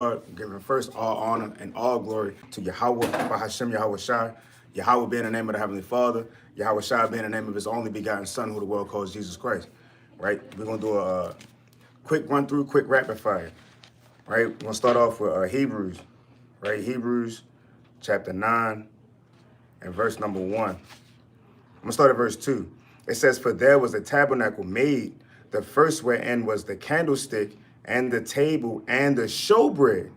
Giving first all honor and all glory to Yahweh, Bahashem Yahweh Shai, Yahweh being the name of the Heavenly Father, Yahweh Shai being the name of his only begotten Son, who the world calls Jesus Christ. Right? We're going to do a quick run through, quick rapid fire. Right? We're going to start off with Hebrews. Right? Hebrews chapter 9 and verse number 1. I'm going to start at verse 2. It says, "For there was a tabernacle made, the first wherein was the candlestick and the table and the showbread,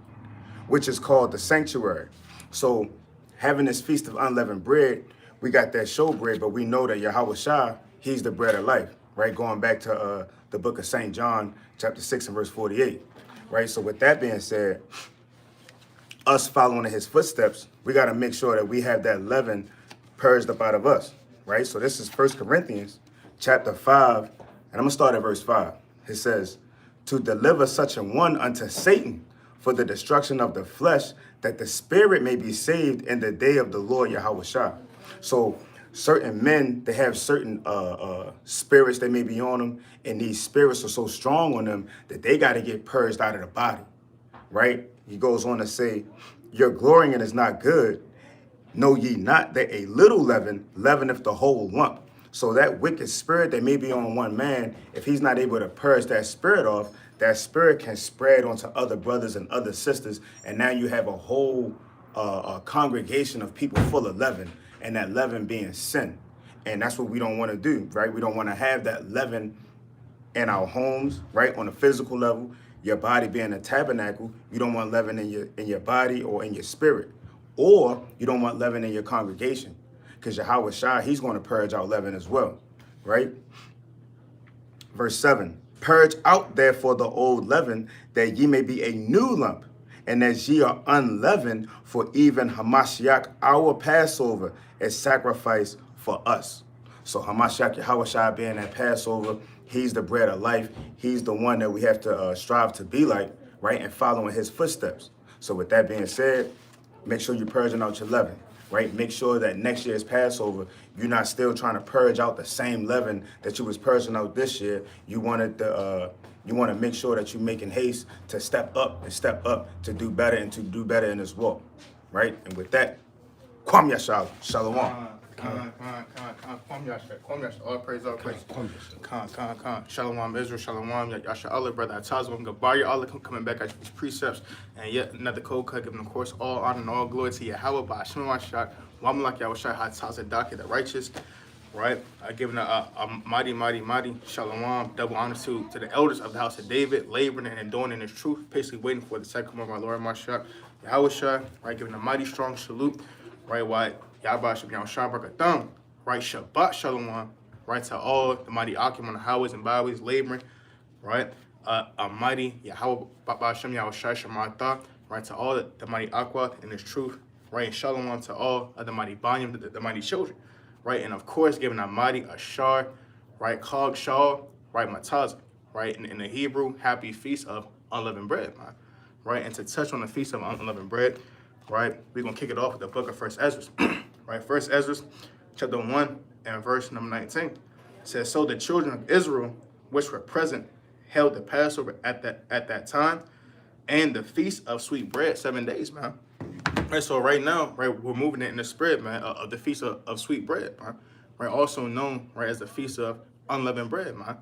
which is called the sanctuary." So having this feast of unleavened bread, we got that showbread, but we know that Yahweh Shah, he's the bread of life, right? Going back to the book of St. John, chapter 6 and verse 48, right? So with that being said, us following in his footsteps, we got to make sure that we have that leaven purged up out of us, right? So this is First Corinthians chapter 5, and I'm going to start at verse 5. It says, "To deliver such a one unto Satan for the destruction of the flesh, that the spirit may be saved in the day of the Lord Yahweh Shah." So certain men, they have certain spirits that may be on them, and these spirits are so strong on them that they got to get purged out of the body, right? He goes on to say, "Your glorying is not good. Know ye not that a little leaven leaveneth the whole lump?" So that wicked spirit that may be on one man, if he's not able to purge that spirit off, that spirit can spread onto other brothers and other sisters, and now you have a whole congregation of people full of leaven, and that leaven being sin. And that's what we don't want to do, right? We don't want to have that leaven in our homes, right? On a physical level, your body being a tabernacle, you don't want leaven in your body or in your spirit. Or you don't want leaven in your congregation, because Yahweh Shai, he's going to purge out leaven as well, right? Verse 7, "Purge out therefore the old leaven, that ye may be a new lump, and as ye are unleavened, for even Hamashiach, our Passover, is sacrificed for us." So Hamashiach Yahweh Shai being that Passover, he's the bread of life. He's the one that we have to strive to be like, right? And following his footsteps. So with that being said, make sure you're purging out your leaven, right? Make sure that next year's Passover, you're not still trying to purge out the same leaven that you was purging out this year. You want to make sure that you're making haste to step up to do better and to do better in this walk, right? And with that, Kwam Yashal, Shalom. Kwam Yasha, all praise, all praise. Shalom, Israel, Shalom, Yasha Allah, brother Atazwa, Gabar, Allah coming back at these precepts, and yet another code cut, giving, of course, all honor and all glory to Yahweh, by Hashem Shah, Wamalak Yahweh Shai, Hatazadaki, the righteous, right? Giving a mighty Shalom, double honor to the elders of the house of David, laboring and doing in his truth, patiently waiting for the second coming of our Lord, Mashiach, Yahweh Shai, right? Giving a mighty strong salute, right? Why? Yahweh Shabbat Shabbat right? Shabbat Shalom, right? To all the mighty Akim on the highways and byways laboring, right? A mighty Yahweh Shem Yahweh Shai Shemata, right? To all the mighty Aqua in his truth, right? And Shalom to all of the mighty Banyam, the mighty children, right? And of course, giving a mighty Ashar, right? Kog Shah, right? Mataz, right? In the Hebrew, happy feast of unleavened bread, man, right? And to touch on the feast of unleavened bread, right? We're going to kick it off with the book of First Ezra. Right, First Ezra, chapter 1 and verse number 19 says, "So the children of Israel, which were present, held the Passover at that time, and the feast of sweet bread 7 days, man." Right, so right now, right, we're moving it in the spirit, man, of the feast of sweet bread, man. Right, also known, right, as the feast of unleavened bread, man.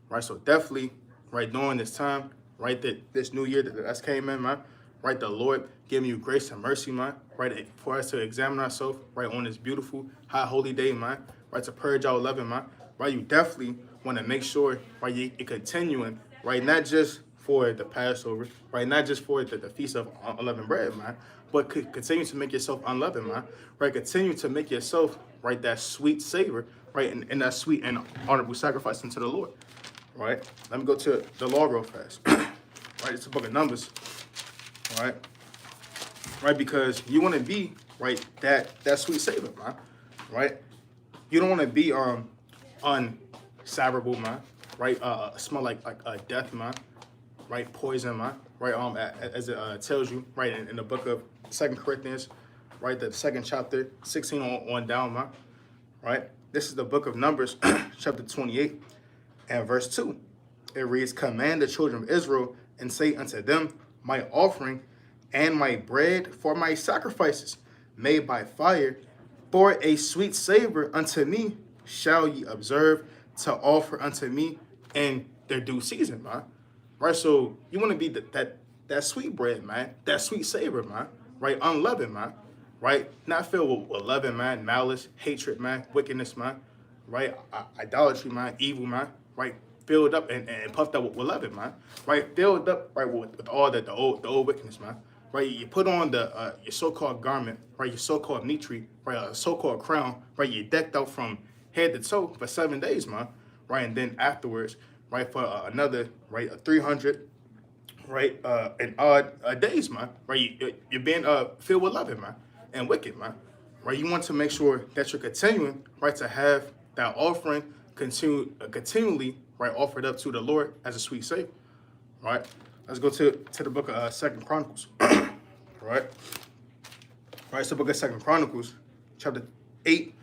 Right, so definitely, right, during this time, right, that this new year that's came in, man. Right, the Lord giving you grace and mercy, man. Right, for us to examine ourselves, right, on this beautiful, high, holy day, man. Right, to purge our leaven, man. Right, you definitely want to make sure, right, you're continuing, right, not just for the Passover, right, not just for the feast of unleavened bread, man, but continue to make yourself unleavened, man. Right, continue to make yourself, right, that sweet savor, right, and that sweet and honorable sacrifice unto the Lord. Right, let me go to the law real fast. Right, it's the book of Numbers. Right, because you want to be, right, that sweet savor, man, right? You don't want to be unsavourable, man, right? Smell like death, man, right? Poison, man, right? As it tells you, right, in the book of 2 Corinthians, right, the second chapter, 16 on down, man, right? This is the book of Numbers, chapter 28 and verse 2. It reads, "Command the children of Israel and say unto them, my offering and my bread for my sacrifices made by fire, for a sweet savor unto me shall ye observe to offer unto me in their due season, man. Right? So you want to be that sweet bread, man, that sweet savor, man, right? Unleavened, man, right? Not filled with leaven, man, malice, hatred, man, wickedness, man, right? Idolatry, man, evil, man, right? Filled up and puffed up with leaven, man, right? Filled up, right, with all the old wickedness, man, right? You put on the your so-called garment, right? Your so-called mitri, right? A so-called crown, right? You decked out from head to toe for 7 days, man, right? And then afterwards, right, for another, right, 300, right, and odd days, man, right? You're being filled with loving, man, and wicked, man, right? You want to make sure that you're continuing, right, to have that offering continually, right, offered up to the Lord as a sweet savor, right? Let's go to the book of Second Chronicles, right? Right, it's the book of Second Chronicles, chapter 8,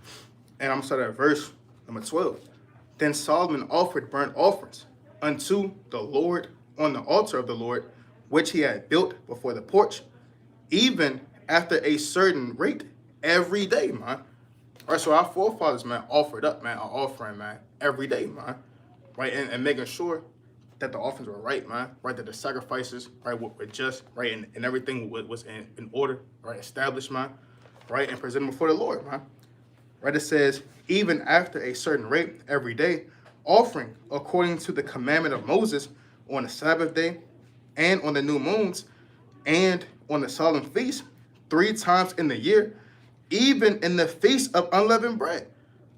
and I'm gonna start at verse number 12. Then Solomon offered burnt offerings unto the Lord on the altar of the Lord, which he had built before the porch, even after a certain rate every day, man. All right, so our forefathers, man, offered up, man, an offering, man, every day, man, right, and making sure that the offerings were right, man, right, that the sacrifices, right, were just, right, and everything was in order, right, established, man, right, and presented before the Lord, man. Right, it says, even after a certain rate every day, offering according to the commandment of Moses on the Sabbath day and on the new moons and on the solemn feast 3 times in the year, even in the feast of unleavened bread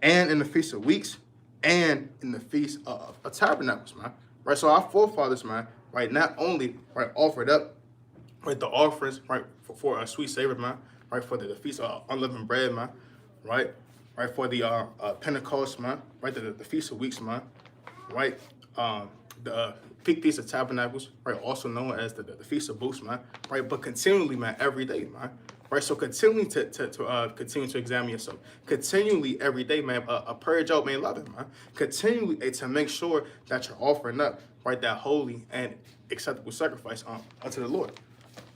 and in the feast of weeks and in the feast of tabernacles, man. Right, so our forefathers, man, right, not only, right, offered up, right, the offerings, right, for a sweet savor, man, right, for the feast of unleavened bread, man, right, for the Pentecost, man, right, the Feast of Weeks, man, right, the Feast of Tabernacles, right, also known as the Feast of Booths, man, right, but continually, man, every day, man, right, so continually to continue to examine yourself, continually every day, man, a purge out, man, loving, man, continually to make sure that you're offering up, right, that holy and acceptable sacrifice unto the Lord,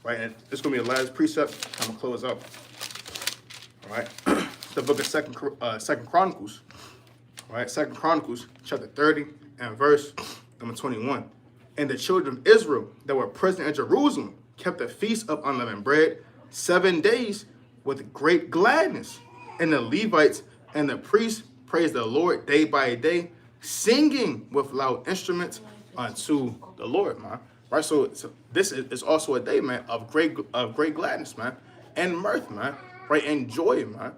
right, and this is gonna be the last precept. I'm gonna close up, all right. The book of Second Chronicles, right? Second Chronicles, chapter 30 and verse number 21. And the children of Israel that were present at Jerusalem kept the feast of unleavened bread 7 days with great gladness. And the Levites and the priests praised the Lord day by day, singing with loud instruments unto the Lord, man. Right? So this is also a day, man, of great gladness, man, and mirth, man, right, and joy, man.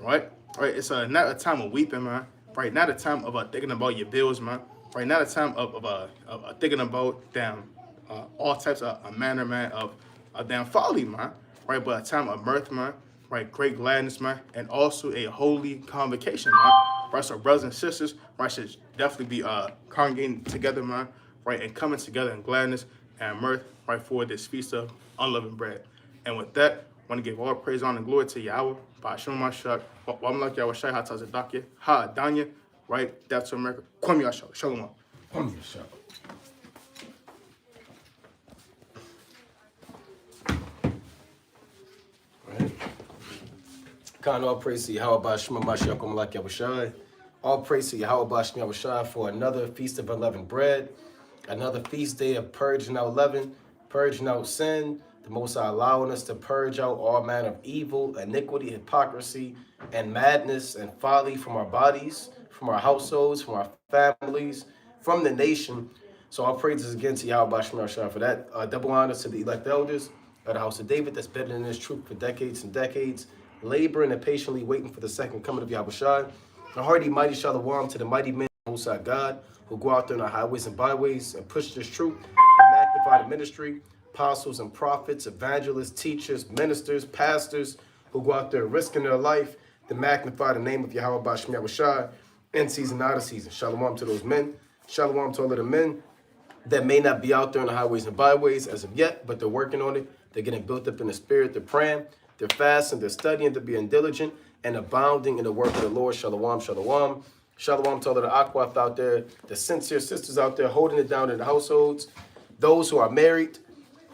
Right? It's not a time of weeping, man. Right? Not a time of thinking about your bills, man. Right? Not a time of thinking about all types of manner, man, of damn folly, man. Right? But a time of mirth, man. Right? Great gladness, man, and also a holy convocation, man. Right? So brothers and sisters, right, should definitely be congregating together, man. Right? And coming together in gladness and mirth, right, for this feast of unleavened bread. And with that, I want to give all praise, honor, and glory to Yahweh. Ba'ashem Mashak, Wamlak Yahweh Shai HaTazadakia, Ha'adanya, right? That's America. Kwame Yashal. Shalom. Kwame Yashal. Right. Kind all praise to Yahweh Ba'ashem Mashak, Wamlak Yahweh Shai. All praise to Yahweh Ba'ashem Yahweh Shai for another feast of unleavened bread, another feast day of purging out leaven, purging out sin, the Most High allowing us to purge out all manner of evil, iniquity, hypocrisy, and madness and folly from our bodies, from our households, from our families, from the nation. So our praises again to Yahweh Ba'ashem Yahweh for that. Double honors to the elect elders of the house of David that's been in this truth for decades and decades, laboring and patiently waiting for the second coming of Yahweh Shai. A hearty, mighty shalom to the mighty men of Most High God who go out there in the highways and byways and push this truth and magnify the ministry. Apostles and prophets, evangelists, teachers, ministers, pastors who go out there risking their life to magnify the name of Yahweh Ba'ashem Yahweh Shai in season, out of season. Shalom to those men. Shalom to all of the men that may not be out there in the highways and byways as of yet, but they're working on it. They're getting built up in the spirit. They're praying. They're fasting. They're studying. They're being diligent and abounding in the work of the Lord. Shalom, shalom. Shalom to all of the Aquath out there, the sincere sisters out there holding it down in the households, those who are married,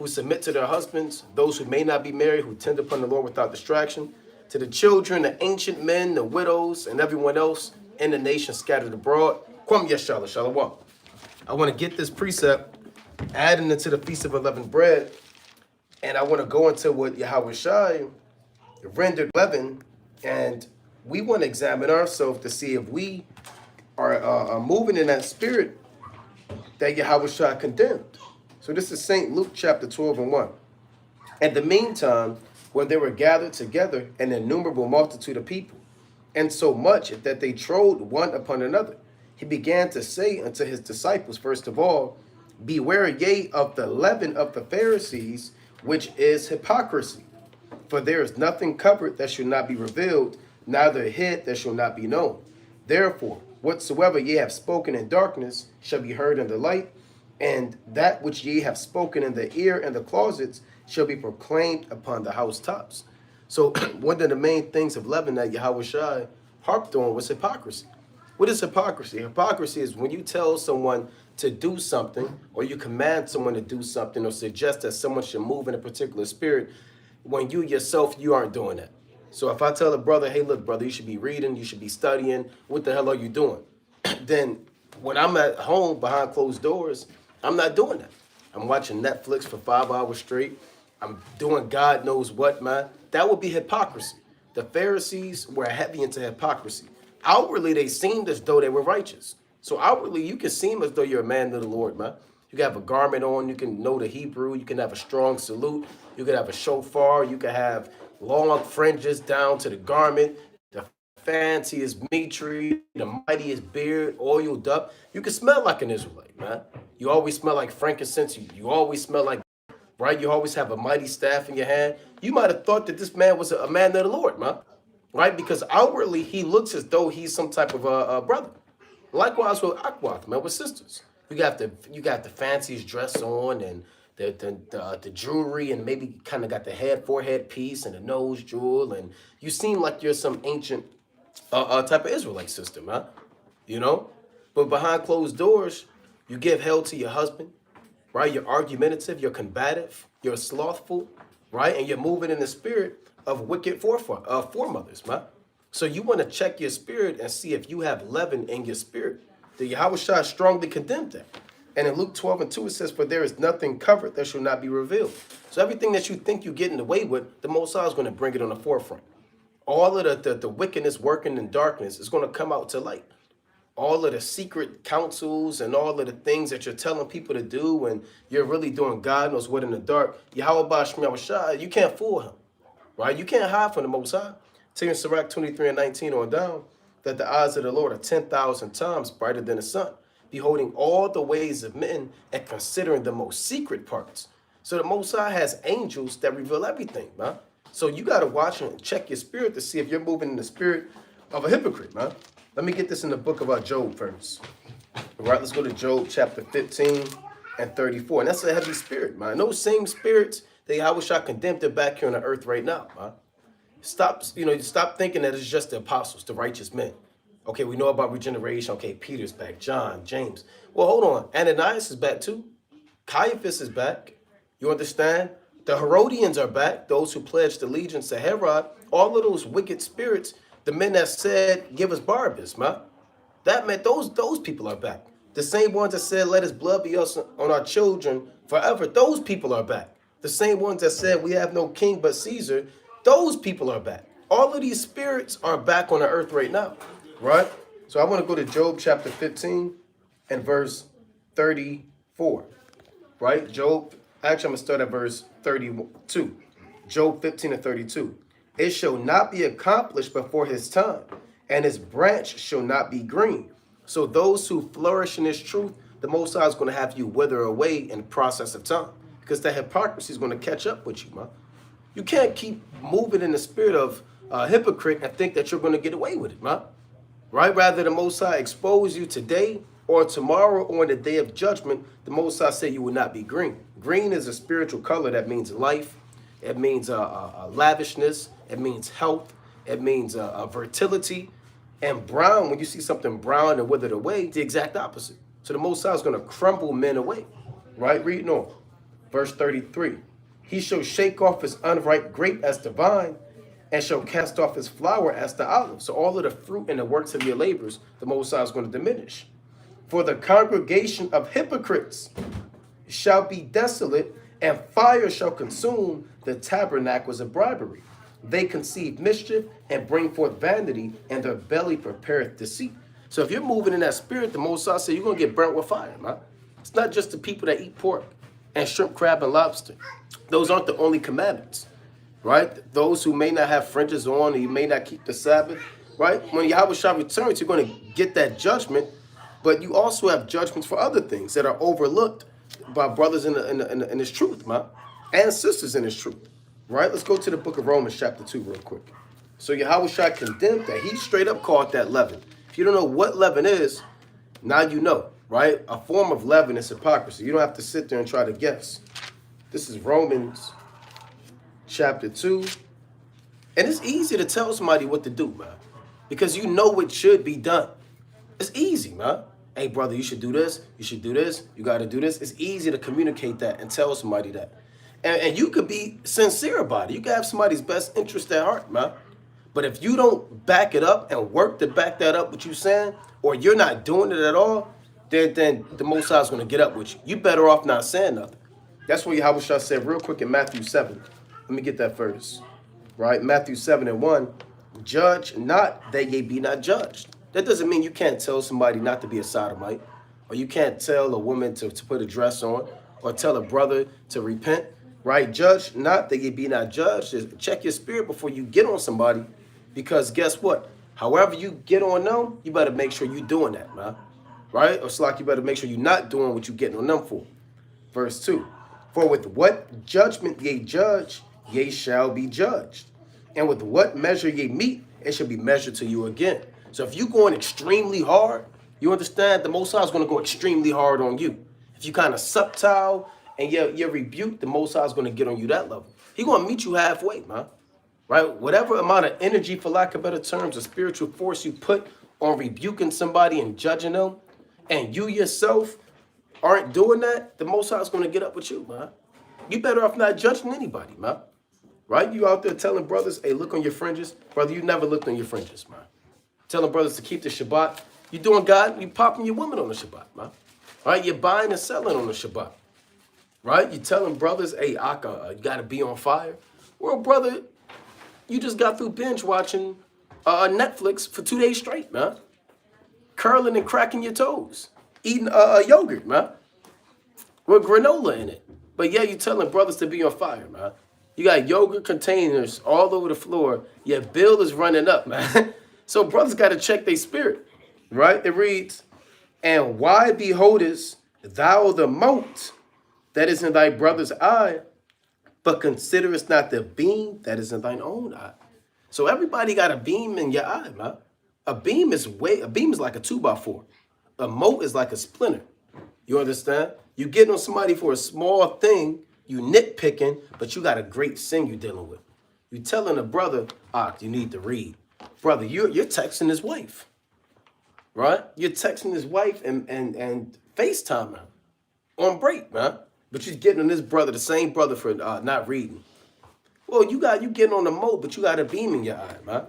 who submit to their husbands, those who may not be married, who tend upon the Lord without distraction, to the children, the ancient men, the widows, and everyone else in the nation scattered abroad. Kwam Yashala Shalom. I want to get this precept, adding it to the Feast of Unleavened Bread, and I want to go into what Yahweh Shai rendered leaven, and we want to examine ourselves to see if we are moving in that spirit that Yahweh Shai condemned. So this is St. Luke chapter 12 and 1. At the meantime, when they were gathered together, an innumerable multitude of people, and so much that they trode one upon another, he began to say unto his disciples, first of all, beware ye of the leaven of the Pharisees, which is hypocrisy. For there is nothing covered that shall not be revealed, neither hid that shall not be known. Therefore, whatsoever ye have spoken in darkness shall be heard in the light, and that which ye have spoken in the ear and the closets shall be proclaimed upon the housetops. So one of the main things of leaven that Yahweh Shai harped on was hypocrisy. What is hypocrisy? Hypocrisy is when you tell someone to do something, or you command someone to do something, or suggest that someone should move in a particular spirit, when you yourself, you aren't doing that. So if I tell a brother, hey, look, brother, you should be reading, you should be studying, what the hell are you doing? Then when I'm at home behind closed doors, I'm not doing that. I'm watching Netflix for 5 hours straight. I'm doing God knows what, man. That would be hypocrisy. The Pharisees were heavy into hypocrisy. Outwardly, they seemed as though they were righteous. So outwardly, you can seem as though you're a man of the Lord, man. You can have a garment on, you can know the Hebrew, you can have a strong salute, you can have a shofar, you can have long fringes down to the garment, the fanciest mitre, the mightiest beard, oiled up. You can smell like an Israelite, man. You always smell like frankincense, you always smell like, right? You always have a mighty staff in your hand. You might have thought that this man was a man of the Lord, man. Right? Because outwardly, he looks as though he's some type of a brother. Likewise with Akwath, man, with sisters. You got the fanciest dress on, and the jewelry, and maybe kind of got the forehead piece and the nose jewel, and you seem like you're some ancient type of Israelite sister, man. You know? But behind closed doors, you give hell to your husband, right? You're argumentative, you're combative, you're slothful, right? And you're moving in the spirit of wicked foremothers, man. So you want to check your spirit and see if you have leaven in your spirit. The Yahweh Shai strongly condemned that. And in Luke 12 and 2, it says, for there is nothing covered that shall not be revealed. So everything that you think you're getting away with, the Most High is going to bring it on the forefront. All of the wickedness working in darkness is going to come out to light. All of the secret counsels and all of the things that you're telling people to do when you're really doing God knows what in the dark, Yahweh Ba'Shem Shai, you can't fool him. Right? You can't hide from the Most High. Tell you in Sirach 23 and 19 on down that the eyes of the Lord are 10,000 times brighter than the sun, beholding all the ways of men and considering the most secret parts. So the Most High has angels that reveal everything, man. So you got to watch and check your spirit to see if you're moving in the spirit of a hypocrite, man. Let me get this in the book of Job first. All right, let's go to Job chapter 15 and 34. And that's a heavy spirit, man. Those same spirits that Yahweh Shai condemned it back here on the earth right now, man. Stop thinking that it's just the apostles, the righteous men. Okay, we know about regeneration. Okay, Peter's back, John, James. Well, hold on. Ananias is back too. Caiaphas is back. You understand? The Herodians are back, those who pledged allegiance to Herod. All of those wicked spirits, the men that said, give us Barabbas, man. That meant those people are back. The same ones that said, let his blood be us on our children forever, those people are back. The same ones that said, we have no king but Caesar, those people are back. All of these spirits are back on the earth right now, right? So I want to go to Job chapter 15 and verse 34, right? Job, actually, I'm going to start at verse 32. Job 15 and 32. It shall not be accomplished before his time, and his branch shall not be green. So those who flourish in his truth, the Most High is going to have you wither away in the process of time, because that hypocrisy is going to catch up with you, man. You can't keep moving in the spirit of hypocrite and think that you're going to get away with it, man. Right? Rather, the Most High expose you today or tomorrow or on the day of judgment, the Most High said you will not be green. Green is a spiritual color that means life. It means lavishness. It means health. It means fertility. And brown, when you see something brown and withered away, it's the exact opposite. So the Most High is going to crumble men away. Right? Reading on. Verse 33. He shall shake off his unripe grape as the vine, and shall cast off his flower as the olive. So all of the fruit and the works of your labors, the Most High is going to diminish. For the congregation of hypocrites shall be desolate, and fire shall consume the tabernacles of bribery. They conceive mischief and bring forth vanity, and their belly prepareth deceit. So if you're moving in that spirit, the Most High said you're going to get burnt with fire, man. It's not just the people that eat pork and shrimp, crab, and lobster. Those aren't the only commandments, right? Those who may not have fringes on, or you may not keep the Sabbath, right? When Yahweh Shah returns, you're going to get that judgment, but you also have judgments for other things that are overlooked by brothers in this truth, man, and sisters in this truth, right? Let's go to the book of Romans chapter 2 real quick. So Yahweh Shah condemned that. He straight up called that leaven. If you don't know what leaven is, now you know, right? A form of leaven is hypocrisy. You don't have to sit there and try to guess. This is Romans chapter 2. And it's easy to tell somebody what to do, man, because you know what should be done. It's easy, man. Hey, brother, you should do this. You should do this. You got to do this. It's easy to communicate that and tell somebody that. And you could be sincere about it. You can have somebody's best interest at heart, man. But if you don't back it up and work to back that up, what you're saying, or you're not doing it at all, then the Most High is going to get up with you. You better off not saying nothing. That's what Yahweh Shah said real quick in Matthew 7. Let me get that first. Right? Matthew 7:1. Judge not that ye be not judged. That doesn't mean you can't tell somebody not to be a sodomite, or you can't tell a woman to put a dress on, or tell a brother to repent. Right? Judge not that ye be not judged. Just check your spirit before you get on somebody, because guess what? However you get on them, you better make sure you're doing that, man. Right? Or it's like you better make sure you're not doing what you're getting on them for. Verse 2. For with what judgment ye judge, ye shall be judged. And with what measure ye meet, it shall be measured to you again. So if you're going extremely hard, you understand the Most High is going to go extremely hard on you. If you kind of subtile and you rebuke, the Most High is going to get on you that level. He's going to meet you halfway, man. Right? Whatever amount of energy, for lack of better terms, or spiritual force you put on rebuking somebody and judging them, and you yourself aren't doing that, the Most High is going to get up with you, man. You better off not judging anybody, man. Right? You out there telling brothers, hey, look on your fringes. Brother, you never looked on your fringes, man. Telling brothers to keep the Shabbat. You doing God, you popping your women on the Shabbat, man. All right? You're buying and selling on the Shabbat. Right? You telling brothers, hey, Akka, you got to be on fire. Well, brother, you just got through binge watching Netflix for 2 days straight, man. Curling and cracking your toes. Eating yogurt, man. With granola in it. But yeah, you telling brothers to be on fire, man. You got yogurt containers all over the floor. Your bill is running up, man. So brothers got to check their spirit, right? It reads, and why beholdest thou the mote that is in thy brother's eye, but considerest not the beam that is in thine own eye? So everybody got a beam in your eye, man. A beam is like a 2x4. A mote is like a splinter. You understand? You get on somebody for a small thing, you nitpicking, but you got a great sin you dealing with. You telling a brother, you need to read. Brother, you're texting his wife, right? You're texting his wife and FaceTime her on break, man. But you're getting on this brother, the same brother, for not reading. Well, you getting on the mote, but you got a beam in your eye, man.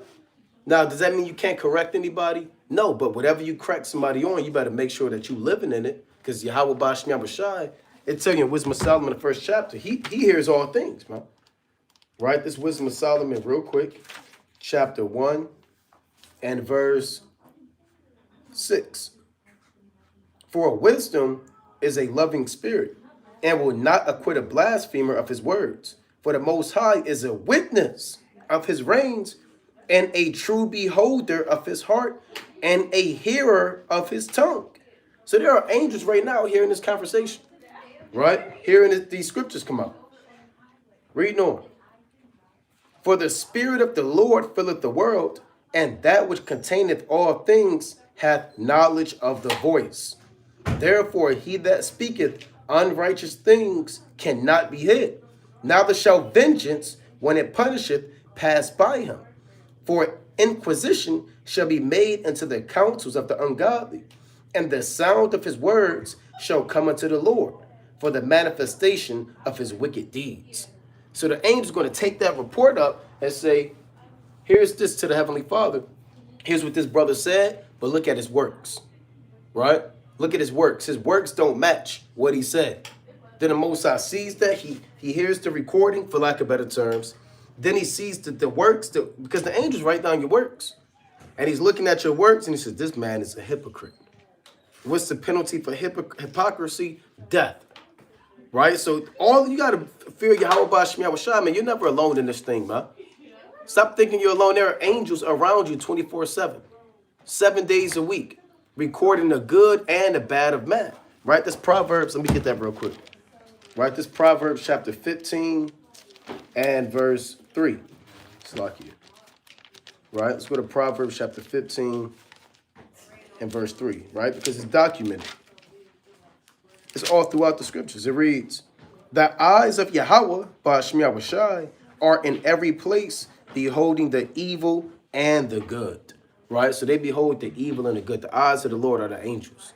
Now, does that mean you can't correct anybody? No, but whatever you crack somebody on, you better make sure that you living in it, because Yahweh Basham Yahweh, it tell you in Wisdom of Solomon, the first chapter, he hears all things, man. Right? This Wisdom of Solomon, real quick, chapter 1 and verse 6. For wisdom is a loving spirit, and will not acquit a blasphemer of his words. For the Most High is a witness of his reigns, and a true beholder of his heart, and a hearer of his tongue. So there are angels right now hearing this conversation, right? Hearing these scriptures come out. Reading on. For the Spirit of the Lord filleth the world, and that which containeth all things hath knowledge of the voice. Therefore he that speaketh unrighteous things cannot be hid. Neither shall vengeance, when it punisheth, pass by him. For inquisition shall be made unto the counsels of the ungodly, and the sound of his words shall come unto the Lord. for the manifestation of his wicked deeds. So the angel's going to take that report up and say, here's this to the Heavenly Father. Here's what this brother said, but look at his works, right? Look at his works. His works don't match what he said. Then the Most High sees that. He hears the recording, for lack of better terms. Then he sees the works, because the angels write down your works. And he's looking at your works, and he says, this man is a hypocrite. What's the penalty for hypocrisy? Death. Right? So all you got to fear Yahweh Ba'Shem Yahushua, man. You're never alone in this thing, man. Stop thinking you're alone. There are angels around you 24/7, 7 days a week, recording the good and the bad of man. Right? This Proverbs, let me get that real quick. Right? This Proverbs chapter 15 and verse 3. Slakia. Right? Let's go to Proverbs chapter 15 and verse 3. Right? Because it's documented. It's all throughout the scriptures. It reads, the eyes of Yahweh, Ba'Shem Yahushai, are in every place, beholding the evil and the good. Right? So they behold the evil and the good. The eyes of the Lord are the angels.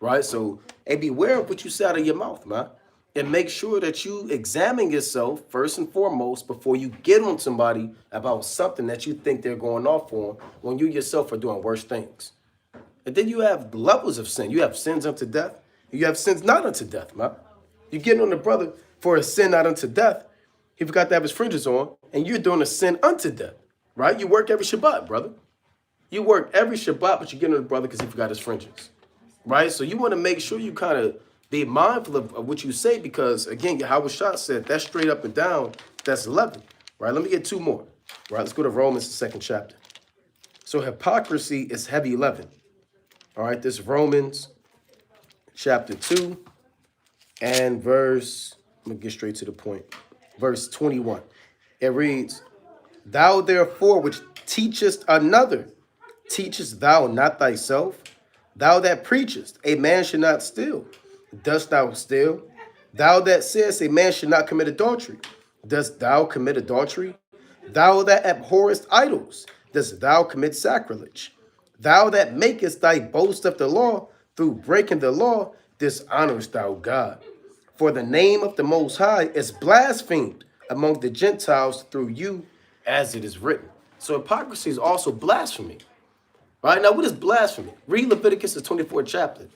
Right? So, hey, beware of what you say out of your mouth, man. And make sure that you examine yourself first and foremost before you get on somebody about something that you think they're going off on when you yourself are doing worse things. And then you have levels of sin. You have sins unto death. You have sins not unto death, man. You're getting on the brother for a sin not unto death. He forgot to have his fringes on, and you're doing a sin unto death, right? You work every Shabbat, brother. You work every Shabbat, but you get on the brother because he forgot his fringes, right? So you want to make sure you kind of be mindful of what you say because, again, Yahweh Shah said that's straight up and down. That's 11, right? Let me get two more, right? Let's go to Romans, the 2nd chapter. So hypocrisy is heavy 11, all right? This Romans chapter 2 and verse, I'm going to get straight to the point, verse 21. It reads, thou therefore which teachest another, teachest thou not thyself? Thou that preachest, a man should not steal, dost thou steal? Thou that sayest, a man should not commit adultery, dost thou commit adultery? Thou that abhorrest idols, dost thou commit sacrilege? Thou that makest thy boast of the law, through breaking the law, dishonorest thou God. For the name of the Most High is blasphemed among the Gentiles through you, as it is written. So hypocrisy is also blasphemy. Right? Now, what is blasphemy? Read Leviticus, the 24th chapter.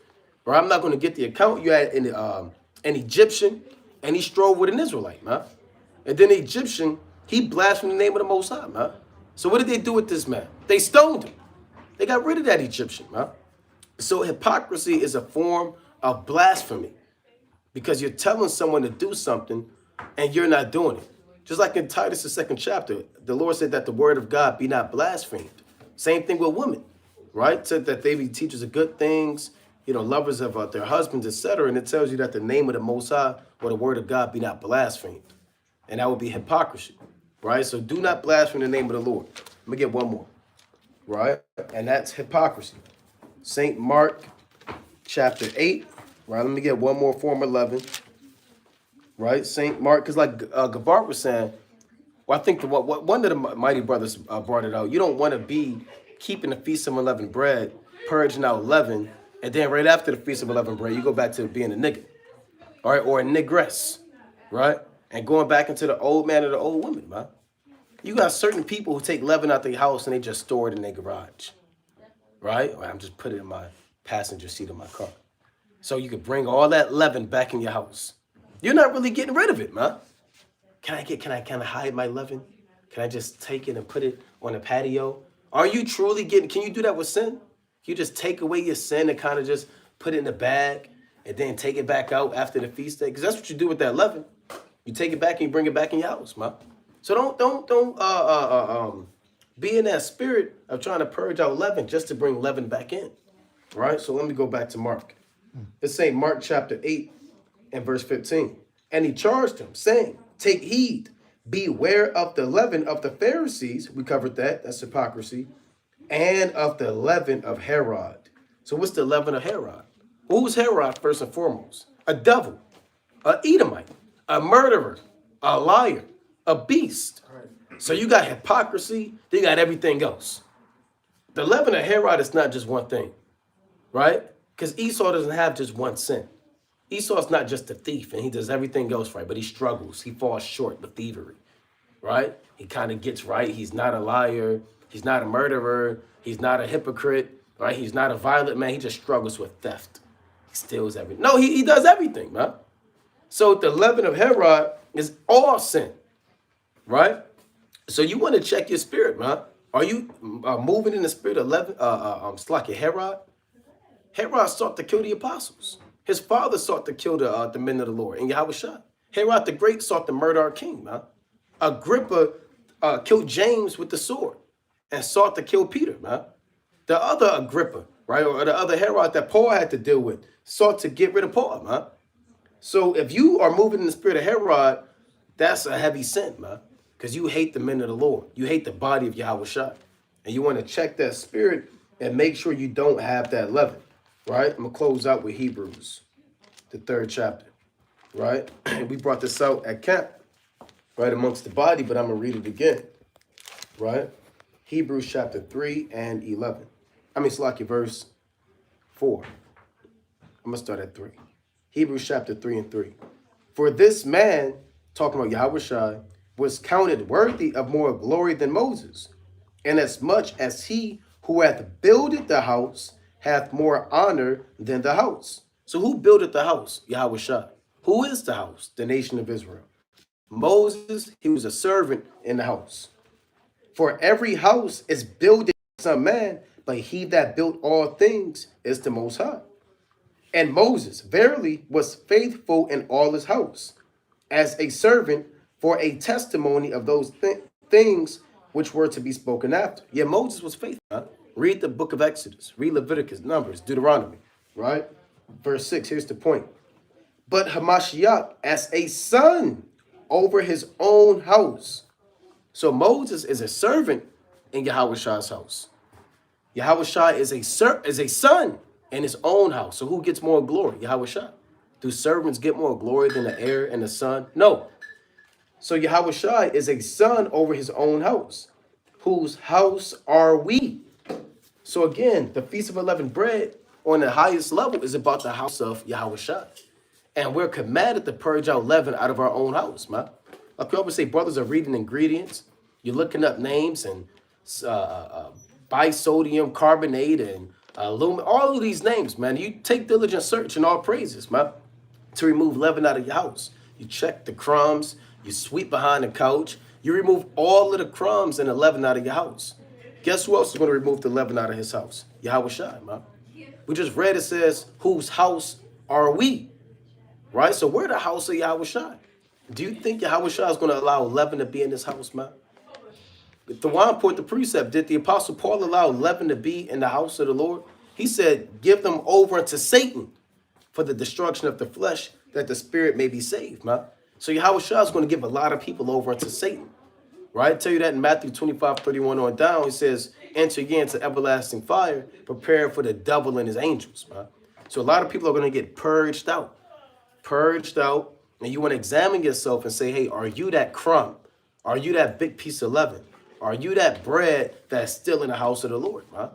Right? I'm not going to get the account. You had an Egyptian, and he strove with an Israelite, man. And then the Egyptian, he blasphemed the name of the Most High, man. So what did they do with this man? They stoned him. They got rid of that Egyptian, man. So hypocrisy is a form of blasphemy because you're telling someone to do something and you're not doing it. Just like in Titus, the 2nd chapter, the Lord said that the word of God be not blasphemed. Same thing with women, right? Said that they be teachers of good things, you know, lovers of their husbands, etc. And it tells you that the name of the Most High or the word of God be not blasphemed. And that would be hypocrisy, right? So do not blaspheme the name of the Lord. Let me get one more, right? And that's hypocrisy. St. Mark chapter 8, right? Let me get one more form 11, right? St. Mark, because like Gabar was saying, well, I think one of the mighty brothers brought it out. You don't want to be keeping the Feast of Unleavened Bread, purging out leaven, and then right after the Feast of Unleavened Bread, you go back to being a nigga, all right, or a negress, right? And going back into the old man or the old woman, man. You got certain people who take leaven out their house and they just store it in their garage, right? Or I'm just put it in my passenger seat of my car. So you can bring all that leaven back in your house. You're not really getting rid of it, man. Can I hide my leaven? Can I just take it and put it on the patio? Are you truly can you do that with sin? You just take away your sin and kind of just put it in a bag and then take it back out after the feast day? Because that's what you do with that leaven. You take it back and you bring it back in your house, man. So don't be in that spirit of trying to purge out leaven just to bring leaven back in. Right? So let me go back to Mark. Let's say Mark chapter 8 and verse 15. And he charged him, saying, take heed, beware of the leaven of the Pharisees. We covered that. That's hypocrisy. And of the leaven of Herod. So what's the leaven of Herod? Well, who's Herod first and foremost? A devil, an Edomite, a murderer, a liar, a beast. So you got hypocrisy, then you got everything else. The leaven of Herod is not just one thing, right? Because Esau doesn't have just one sin. Esau's not just a thief and he does everything else right, but he struggles. He falls short with thievery, right? He kind of gets right. He's not a liar. He's not a murderer. He's not a hypocrite, right? He's not a violent man. He just struggles with theft. He steals everything. No, he does everything, man. So the leaven of Herod is all sin, right? So you want to check your spirit, man. Are you moving in the spirit of leaven? Herod? Herod sought to kill the apostles. His father sought to kill the men of the Lord, and Yahweh shot. Herod the Great sought to murder our king, man. Agrippa killed James with the sword and sought to kill Peter, man. The other Agrippa, right, or the other Herod that Paul had to deal with, sought to get rid of Paul, man. So if you are moving in the spirit of Herod, that's a heavy sin, man, because you hate the men of the Lord. You hate the body of Yahweh Shai. And you want to check that spirit and make sure you don't have that leaven, right? I'm going to close out with Hebrews, the 3rd chapter, right? We brought this out at camp, right, amongst the body, but I'm going to read it again, right? Hebrews chapter 3 and 11. Verse 4. I'm going to start at 3. Hebrews chapter 3 and 3. For this man, talking about Yahweh Shai, was counted worthy of more glory than Moses, inasmuch as he who hath builded the house hath more honor than the house. So who builded the house? Yahweh Shai. Who is the house? The nation of Israel. Moses, he was a servant in the house. For every house is builded by some man, but he that built all things is the Most High. And Moses verily was faithful in all his house, as a servant for a testimony of those things which were to be spoken after. Yeah, Moses was faithful. Huh? Read the book of Exodus, read Leviticus, Numbers, Deuteronomy, right? Verse 6, here's the point. But Hamashiach as a son over his own house. So Moses is a servant in Yahweh Shai's house. Yahweh Shai is a son in his own house. So who gets more glory? Yahweh Shai. Do servants get more glory than the heir and the son? No. So Yahweh Shai is a son over his own house. Whose house are we? So again, the Feast of Unleavened Bread on the highest level is about the house of Yahweh Shai. And we're commanded to purge out leaven out of our own house, man. Like we always say, brothers are reading ingredients. You're looking up names and bisodium carbonate and aluminum, all of these names, man. You take diligent search and all praises, man, to remove leaven out of your house. You check the crumbs. You sweep behind the couch. You remove all of the crumbs and the leaven out of your house. Guess who else is going to remove the leaven out of his house? Yahweh Shai, man. We just read it says, whose house are we? Right? So we're the house of Yahweh Shai. Do you think Yahweh Shai is going to allow leaven to be in this house, man? The one put the precept, did the apostle Paul allow leaven to be in the house of the Lord? He said, give them over unto Satan for the destruction of the flesh, that the spirit may be saved, man. So Yahweh Shai is going to give a lot of people over unto Satan, right? I tell you that in Matthew 25:31 on down, he says, enter ye into everlasting fire, prepare for the devil and his angels, man. So a lot of people are going to get purged out, and you want to examine yourself and say, hey, are you that crumb? Are you that big piece of leaven? Are you that bread that's still in the house of the Lord, man?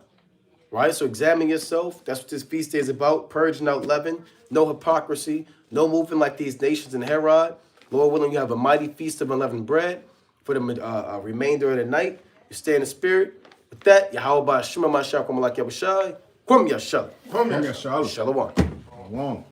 Right? So examine yourself. That's what this feast day is about, purging out leaven, no hypocrisy, no moving like these nations in Herod. Lord willing, you have a mighty feast of unleavened bread for the remainder of the night. You stay in the spirit. With that, Yahweh Shema Mashiach Kwam Yashai. Kwam Yashai. Come here, Shalom. Shalom. Shalom.